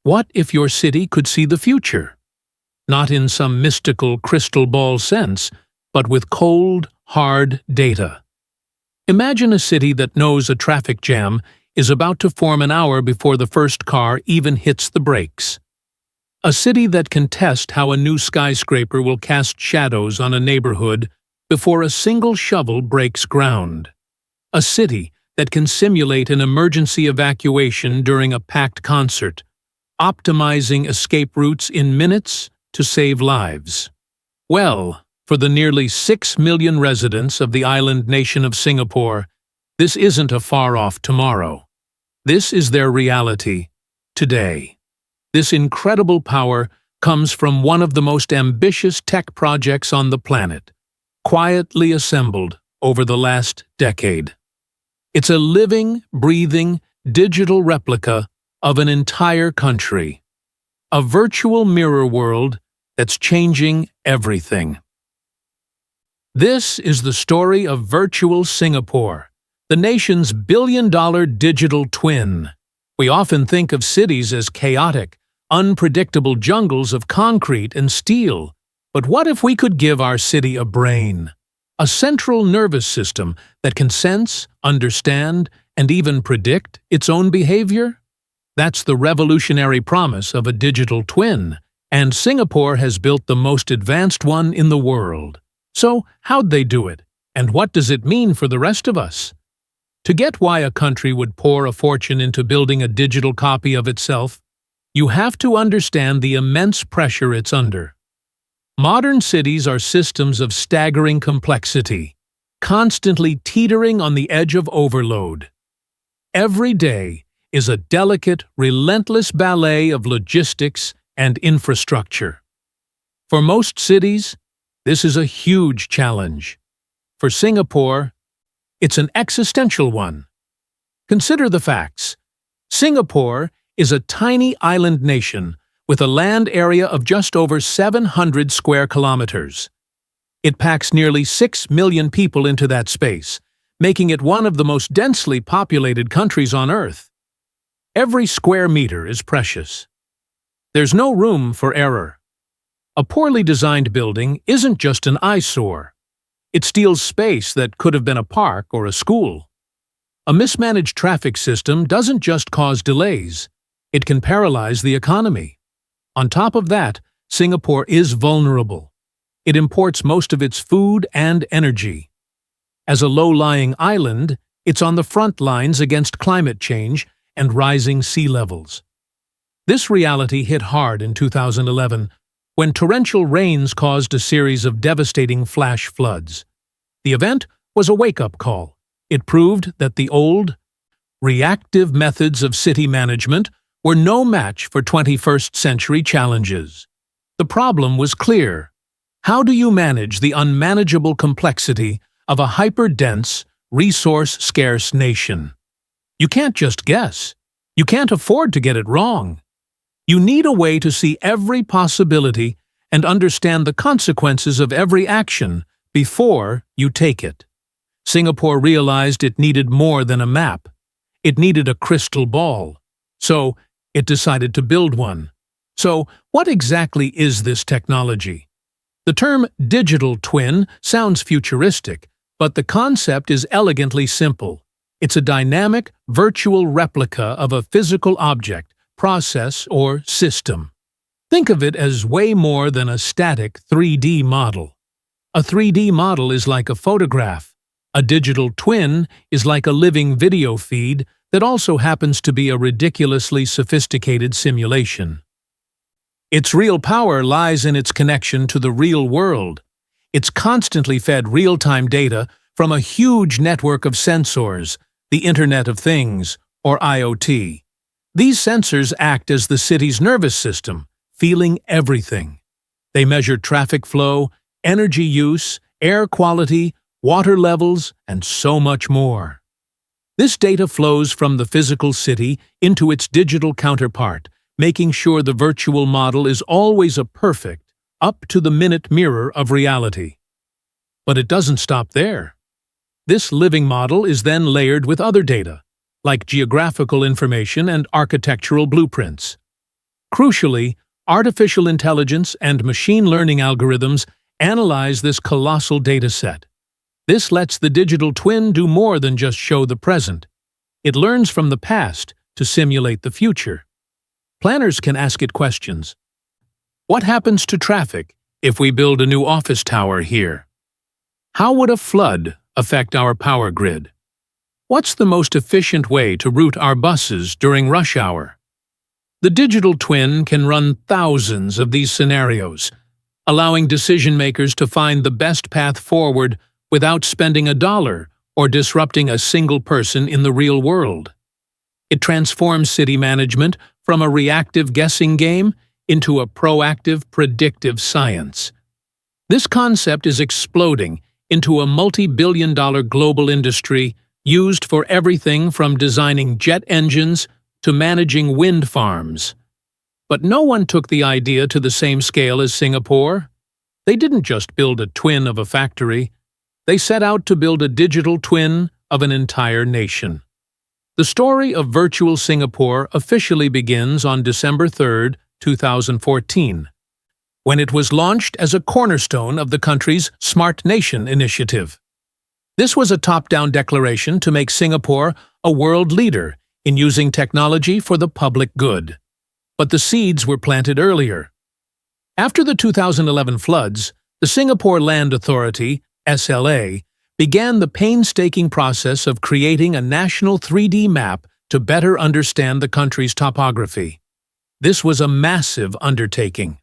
What if your city could see the future? Not in some mystical crystal ball sense, but with cold, hard data. Imagine a city that knows a traffic jam is about to form an hour before the first car even hits the brakes. A city that can test how a new skyscraper will cast shadows on a neighborhood before a single shovel breaks ground. A city that can simulate an emergency evacuation during a packed concert, optimizing escape routes in minutes to save lives. Well, for the nearly 6 million residents of the island nation of Singapore, this isn't a far-off tomorrow. This is their reality, today. This incredible power comes from one of the most ambitious tech projects on the planet, quietly assembled over the last decade. It's a living, breathing, digital replica of an entire country. A virtual mirror world that's changing everything. This is the story of Virtual Singapore, the nation's billion-dollar digital twin. We often think of cities as chaotic, unpredictable jungles of concrete and steel. But what if we could give our city a brain? A central nervous system that can sense, understand, and even predict its own behavior? That's the revolutionary promise of a digital twin, and Singapore has built the most advanced one in the world. So, how'd they do it? And what does it mean for the rest of us? To get why a country would pour a fortune into building a digital copy of itself, you have to understand the immense pressure it's under. Modern cities are systems of staggering complexity, constantly teetering on the edge of overload. Every day is a delicate, relentless ballet of logistics and infrastructure. For most cities, this is a huge challenge. For Singapore, it's an existential one. Consider the facts. Singapore is a tiny island nation with a land area of just over 700 square kilometers. It packs nearly 6 million people into that space, making it one of the most densely populated countries on Earth. Every square meter is precious. There's no room for error. A poorly designed building isn't just an eyesore. It steals space that could have been a park or a school. A mismanaged traffic system doesn't just cause delays. It can paralyze the economy. On top of that, Singapore is vulnerable. It imports most of its food and energy. As a low-lying island, it's on the front lines against climate change and rising sea levels. This reality hit hard in 2011, when torrential rains caused a series of devastating flash floods. The event was a wake-up call. It proved that the old, reactive methods of city management were no match for 21st century challenges. The problem was clear. How do you manage the unmanageable complexity of a hyper-dense, resource-scarce nation? You can't just guess. You can't afford to get it wrong. You need a way to see every possibility and understand the consequences of every action before you take it. Singapore realized it needed more than a map. It needed a crystal ball. So, it decided to build one. So, what exactly is this technology? The term digital twin sounds futuristic, but the concept is elegantly simple. It's a dynamic, virtual replica of a physical object, process, or system. Think of it as way more than a static 3D model. A 3D model is like a photograph. A digital twin is like a living video feed that also happens to be a ridiculously sophisticated simulation. Its real power lies in its connection to the real world. It's constantly fed real-time data from a huge network of sensors, the Internet of Things, or IoT. These sensors act as the city's nervous system, feeling everything. They measure traffic flow, energy use, air quality, water levels, and so much more. This data flows from the physical city into its digital counterpart, making sure the virtual model is always a perfect, up-to-the-minute mirror of reality. But it doesn't stop there. This living model is then layered with other data, like geographical information and architectural blueprints. Crucially, artificial intelligence and machine learning algorithms analyze this colossal dataset. This lets the digital twin do more than just show the present. It learns from the past to simulate the future. Planners can ask it questions. What happens to traffic if we build a new office tower here? How would a flood affect our power grid? What's the most efficient way to route our buses during rush hour? The digital twin can run thousands of these scenarios, allowing decision-makers to find the best path forward without spending a dollar or disrupting a single person in the real world. It transforms city management from a reactive guessing game into a proactive, predictive science. This concept is exploding into a multi-billion-dollar global industry used for everything from designing jet engines to managing wind farms. But no one took the idea to the same scale as Singapore. They didn't just build a twin of a factory. They set out to build a digital twin of an entire nation. The story of Virtual Singapore officially begins on December 3, 2014, when it was launched as a cornerstone of the country's Smart Nation initiative. This was a top-down declaration to make Singapore a world leader in using technology for the public good. But the seeds were planted earlier. After the 2011 floods, the Singapore Land Authority, SLA, began the painstaking process of creating a national 3D map to better understand the country's topography. This was a massive undertaking.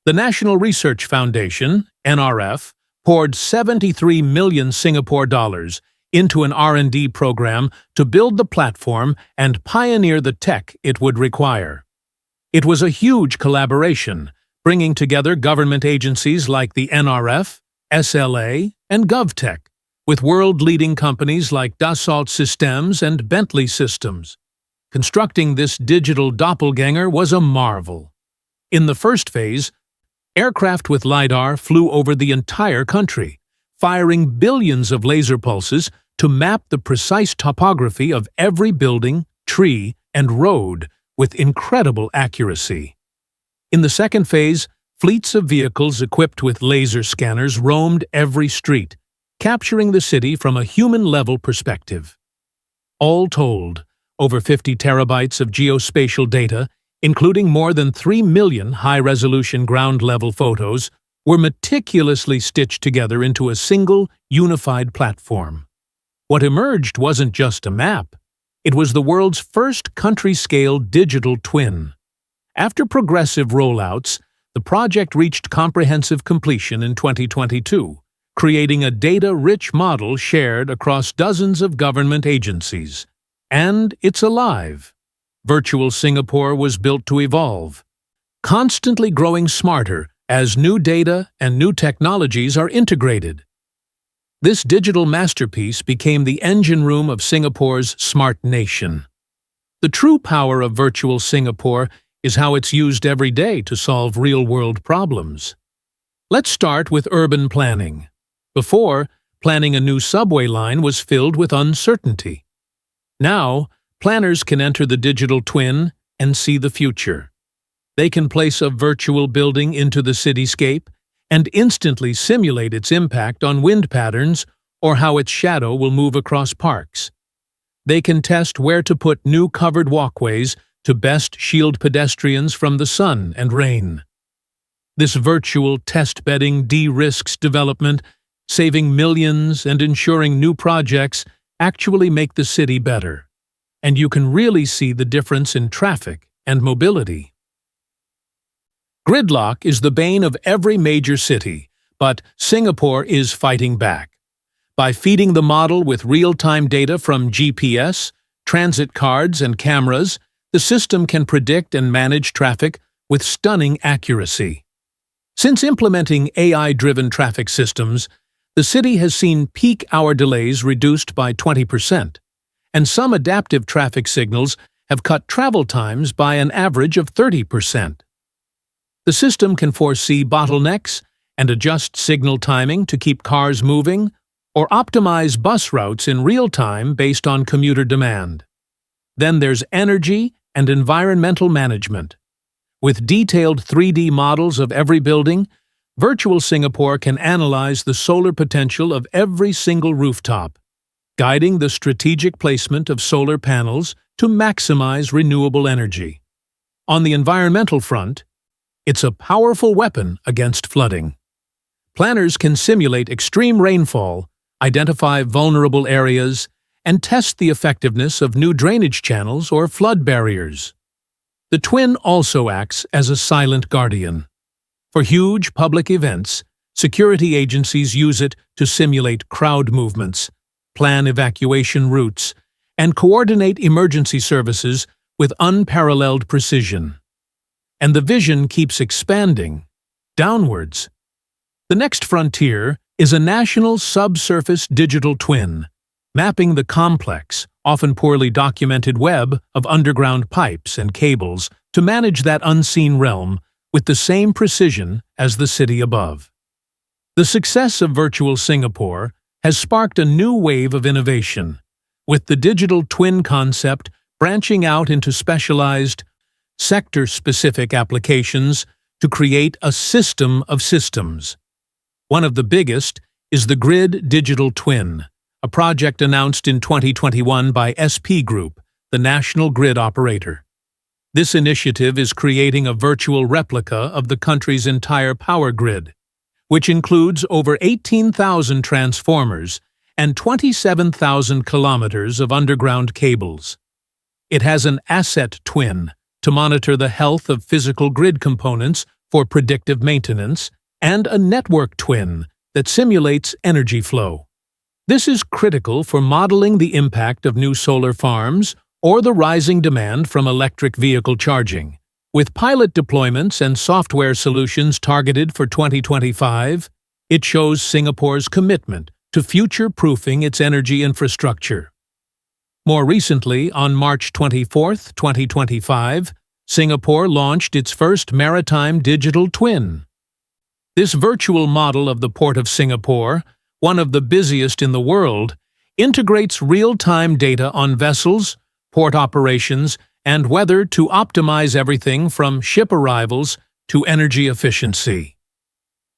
The National Research Foundation, NRF, poured 73 million Singapore dollars into an R&D program to build the platform and pioneer the tech it would require. It was a huge collaboration, bringing together government agencies like the NRF, SLA, and GovTech, with world-leading companies like Dassault Systems and Bentley Systems. Constructing this digital doppelganger was a marvel. In the first phase, aircraft with LiDAR flew over the entire country, firing billions of laser pulses to map the precise topography of every building, tree, and road with incredible accuracy. In the second phase, fleets of vehicles equipped with laser scanners roamed every street, capturing the city from a human-level perspective. All told, over 50 terabytes of geospatial data, including more than 3 million high-resolution ground-level photos, were meticulously stitched together into a single, unified platform. What emerged wasn't just a map. It was the world's first country-scale digital twin. After progressive rollouts, the project reached comprehensive completion in 2022, creating a data-rich model shared across dozens of government agencies. And it's alive. Virtual Singapore was built to evolve, constantly growing smarter as new data and new technologies are integrated. This digital masterpiece became the engine room of Singapore's Smart Nation. The true power of Virtual Singapore is how it's used every day to solve real-world problems. Let's start with urban planning. Before, planning a new subway line was filled with uncertainty. Now, planners can enter the digital twin and see the future. They can place a virtual building into the cityscape and instantly simulate its impact on wind patterns or how its shadow will move across parks. They can test where to put new covered walkways to best shield pedestrians from the sun and rain. This virtual test bedding de-risks development, saving millions and ensuring new projects actually make the city better. And you can really see the difference in traffic and mobility. Gridlock is the bane of every major city, but Singapore is fighting back. By feeding the model with real-time data from GPS, transit cards, and cameras, the system can predict and manage traffic with stunning accuracy. Since implementing AI-driven traffic systems, the city has seen peak hour delays reduced by 20%, and some adaptive traffic signals have cut travel times by an average of 30%. The system can foresee bottlenecks and adjust signal timing to keep cars moving or optimize bus routes in real time based on commuter demand. Then there's energy and environmental management. With detailed 3D models of every building, Virtual Singapore can analyze the solar potential of every single rooftop, guiding the strategic placement of solar panels to maximize renewable energy. On the environmental front, it's a powerful weapon against flooding. Planners can simulate extreme rainfall, identify vulnerable areas, and test the effectiveness of new drainage channels or flood barriers. The twin also acts as a silent guardian. For huge public events, security agencies use it to simulate crowd movements, plan evacuation routes, and coordinate emergency services with unparalleled precision. And the vision keeps expanding, downwards. The next frontier is a national subsurface digital twin, mapping the complex, often poorly documented web of underground pipes and cables to manage that unseen realm with the same precision as the city above. The success of Virtual Singapore has sparked a new wave of innovation, with the digital twin concept branching out into specialized, sector-specific applications to create a system of systems. One of the biggest is the Grid Digital Twin, a project announced in 2021 by SP Group, the national grid operator. This initiative is creating a virtual replica of the country's entire power grid, which includes over 18,000 transformers and 27,000 kilometers of underground cables. It has an asset twin to monitor the health of physical grid components for predictive maintenance, and a network twin that simulates energy flow. This is critical for modeling the impact of new solar farms or the rising demand from electric vehicle charging. With pilot deployments and software solutions targeted for 2025, it shows Singapore's commitment to future-proofing its energy infrastructure. More recently, on March 24, 2025, Singapore launched its first maritime digital twin. This virtual model of the Port of Singapore, one of the busiest in the world, integrates real-time data on vessels, port operations, and weather to optimize everything from ship arrivals to energy efficiency.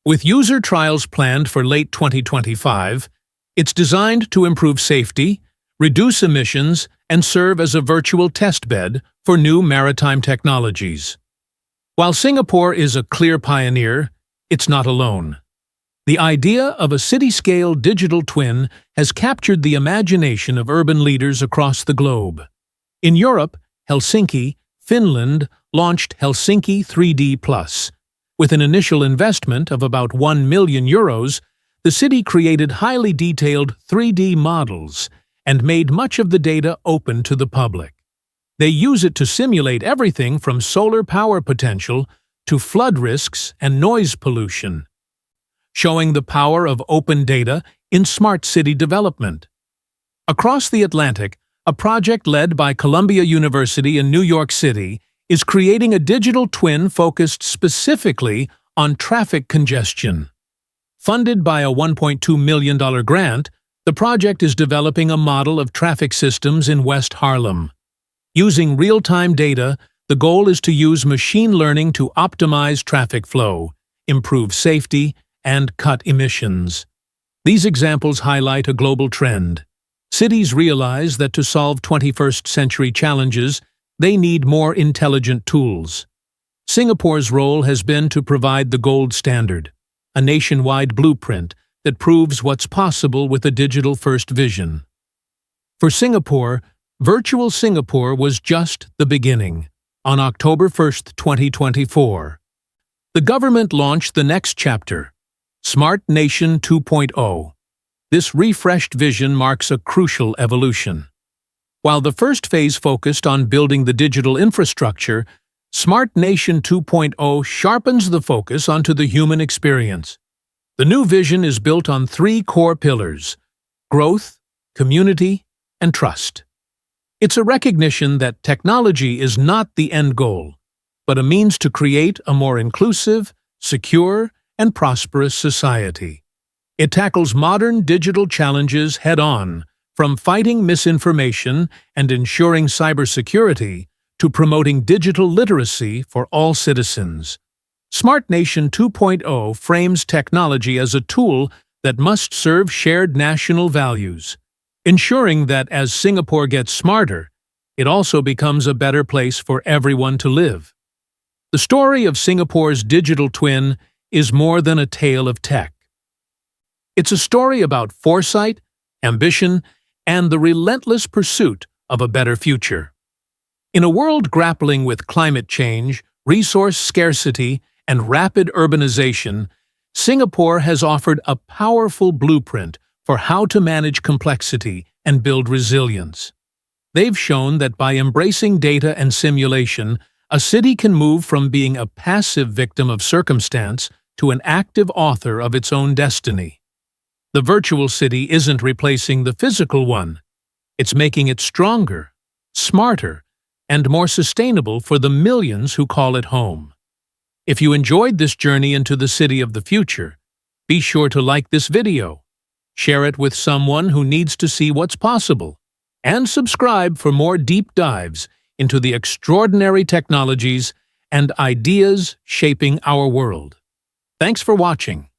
With user trials planned for late 2025, it's designed to improve safety, reduce emissions, and serve as a virtual testbed for new maritime technologies. While Singapore is a clear pioneer, it's not alone. The idea of a city-scale digital twin has captured the imagination of urban leaders across the globe. In Europe, Helsinki, Finland launched Helsinki 3D Plus. With an initial investment of about 1 million euros, the city created highly detailed 3D models and made much of the data open to the public. They use it to simulate everything from solar power potential to flood risks and noise pollution, showing the power of open data in smart city development. Across the Atlantic, a project led by Columbia University in New York City is creating a digital twin focused specifically on traffic congestion. Funded by a $1.2 million grant, the project is developing a model of traffic systems in West Harlem. Using real-time data, the goal is to use machine learning to optimize traffic flow, improve safety, and cut emissions. These examples highlight a global trend. Cities realize that to solve 21st-century challenges, they need more intelligent tools. Singapore's role has been to provide the gold standard, a nationwide blueprint that proves what's possible with a digital-first vision. For Singapore, Virtual Singapore was just the beginning. On October 1, 2024, the government launched the next chapter, Smart Nation 2.0. This refreshed vision marks a crucial evolution. While the first phase focused on building the digital infrastructure, Smart Nation 2.0 sharpens the focus onto the human experience. The new vision is built on 3 core pillars: growth, community, and trust. It's a recognition that technology is not the end goal, but a means to create a more inclusive, secure, and prosperous society. It tackles modern digital challenges head-on, from fighting misinformation and ensuring cybersecurity to promoting digital literacy for all citizens. Smart Nation 2.0 frames technology as a tool that must serve shared national values, ensuring that as Singapore gets smarter, it also becomes a better place for everyone to live. The story of Singapore's digital twin is more than a tale of tech. It's a story about foresight, ambition, and the relentless pursuit of a better future. In a world grappling with climate change, resource scarcity, and rapid urbanization, Singapore has offered a powerful blueprint for how to manage complexity and build resilience. They've shown that by embracing data and simulation, a city can move from being a passive victim of circumstance to an active author of its own destiny. The virtual city isn't replacing the physical one. It's making it stronger, smarter, and more sustainable for the millions who call it home. If you enjoyed this journey into the city of the future, be sure to like this video, share it with someone who needs to see what's possible, and subscribe for more deep dives into the extraordinary technologies and ideas shaping our world. Thanks for watching.